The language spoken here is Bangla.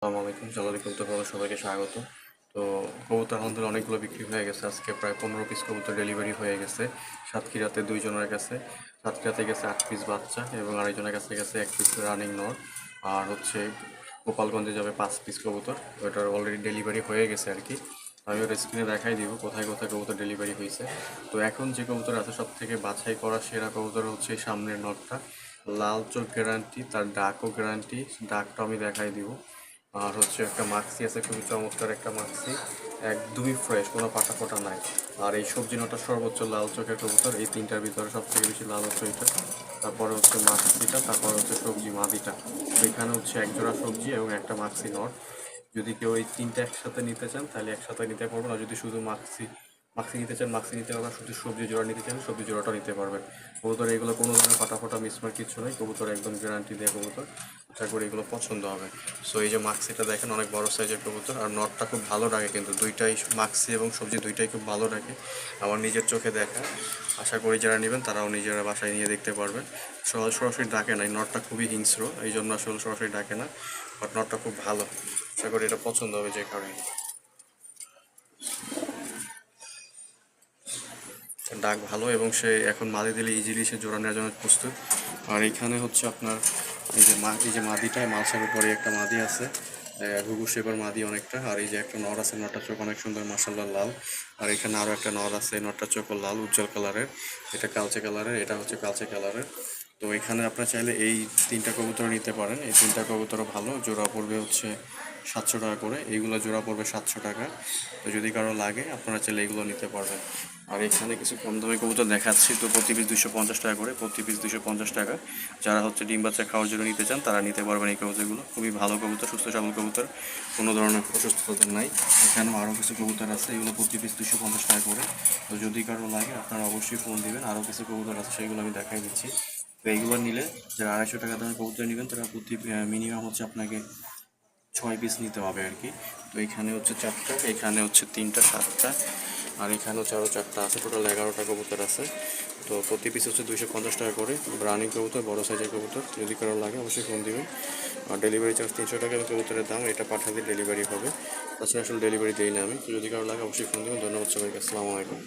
আসসালামু আলাইকুম। জালালি কবুতর সবাইকে স্বাগত। তো কবুতর আলহামদুলিল্লাহ অনেকগুলো বিক্রি হয়ে গেছে। আজকে প্রায় 15 পিস কবুতর ডেলিভারি হয়ে গেছে। সাতক্ষীরাতে দুইজনের কাছে, সাতক্ষীরাতে গেছে 8 পিস বাচ্চা এবং আরেকজনের কাছে গেছে 1 পিস রানিং নর। আর হচ্ছে গোপালগঞ্জে যাবে 5 পিস কবুতর। ওটার অলরেডি ডেলিভারি হয়ে গেছে আর কি। আমি ওর স্ক্রিনে দেখাই দিব কোথায় কোথায় কবুতর ডেলিভারি হয়েছে। তো এখন যে কবুতর আছে সব থেকে বাছাই করা সেরা কবুতর হচ্ছে এই সামনের নটটা। লাল চোখ গ্যারান্টি, তার ডাকও গ্যারান্টি, ডাকটা আমি দেখাই দিব। আর হচ্ছে একটা মাক্সি আছে, খুবই চমৎকার একটা মাক্সি, একদমই ফ্রেশ, কোনো ফাটা ফোটা নাই। আর এই সবজি নটা সর্বোচ্চ লাল চোখের কবুতর, এই তিনটার ভিতরে সব থেকে বেশি লাল হচ্ছে এটা। তারপরে হচ্ছে মাক্সিটা, তারপরে হচ্ছে সবজি মাদিটা। তো এখানে হচ্ছে এক জোড়া সবজি এবং একটা মাক্সি নট। যদি কেউ এই তিনটা একসাথে নিতে চান তাহলে একসাথে নিতে পারবেন, আর যদি শুধু মাক্সি মাক্সি নিতে চান মাক্সি নিতে পারবেন, শুধু সবজি জোড়া নিতে চান সবজি জোড়াটা নিতে পারবেন। কবুতর এগুলো কোনো ধরনের ফাটা ফোটা মিসমার কিছু নয়, কবুতর একদম গ্যারান্টি দেয় কবুতর। আশা করি এগুলো পছন্দ হবে। সো এই যে মাক্সিটা দেখেন, অনেক বড় সাইজের কবুতর, আর নটটা খুব ভালো ডাকে, কিন্তু দুইটাই মাক্সি এবং সবজি দুইটাই খুব ভালো ডাকে আমার নিজের চোখে দেখা। আশা করি যারা নেবেন তারাও নিজেরা বাসায় নিয়ে দেখতে পারবেন। সরাসরি ডাকে না, এই নটটা খুবই হিংস্র, এই জন্য আসলে সরাসরি ডাকে না, বাট নটটা খুব ভালো। আশা করি এটা পছন্দ হবে যে কারণে। ডাক ভালো এবং সে এখন মাদি দিলে ইজিলি সে জোড়া নেওয়ার জন্য প্রস্তুত। আর এখানে হচ্ছে আপনার এই যে মাদিটা, মাছের উপরে একটা মাদি আছে, ঘুঘু শেপের মাদি অনেকটা। আর এই যে একটা নর আছে, নরটার চোখ অনেক সুন্দর মার্শাল্লাহ লাল। আর এখানে আরও একটা নর আছে, নরটার চোখও লাল উজ্জ্বল কালারের। এটা কালচে কালারের, এটা হচ্ছে কালচে কালারের। তো এখানে আপনারা চাইলে এই তিনটা কবুতর নিতে পারেন। এই তিনটা কবুতরও ভালো, জোড়া পড়বে হচ্ছে 700 টাকা করে, এইগুলো জোড়া পড়বে 700 টাকা। তো যদি কারো লাগে আপনারা চাইলে এইগুলো নিতে পারবেন। আর এখানে কিছু কম দামি কবুতর দেখাচ্ছি। তো প্রতি পিস 250 টাকা করে, প্রতি পিস 250 টাকা। যারা হচ্ছে ডিম বাচ্চা খাওয়ার জন্য নিতে চান তারা নিতে পারবেন এই কবুতরগুলো। খুবই ভালো কবুতর, সুস্থ সবল কবুতর, কোনো ধরনের অসুস্থতা নাই। এখানেও আরও কিছু কবুতর আছে, এগুলো প্রতি পিস 250 টাকা করে। তো যদি কারো লাগে আপনারা অবশ্যই ফোন দিবেন। আরও কিছু কবুতর আছে, সেগুলো আমি দেখাই দিচ্ছি। তো এইগুলো নিলে যারা 250 টাকা দামের কবুতর নেবেন তারা প্রতি মিনিমাম হচ্ছে আপনাকে 6 পিস নিতে হবে আর কি। তো এখানে হচ্ছে 4টা, এখানে হচ্ছে 3টা, 7টা, আর এখানেও 4টা আছে, টোটাল 11টা কবুতর আছে। তো প্রতি পিস হচ্ছে 250 টাকা করে। রানিং কবুতর, বড় সাইজের কবুতর, যদি কারো লাগে অবশ্যই ফোন দিবেন। আর ডেলিভারি চার্জ 300 টাকা কবুতরের দাম, এটা পাঠালে ডেলিভারি হবে। তাছাড়া আসলে ডেলিভারি দিই না আমি। তো যদি কারো লাগে অবশ্যই ফোন দেবেন। ধন্যবাদ সবাইকে, আসসালামু আলাইকুম।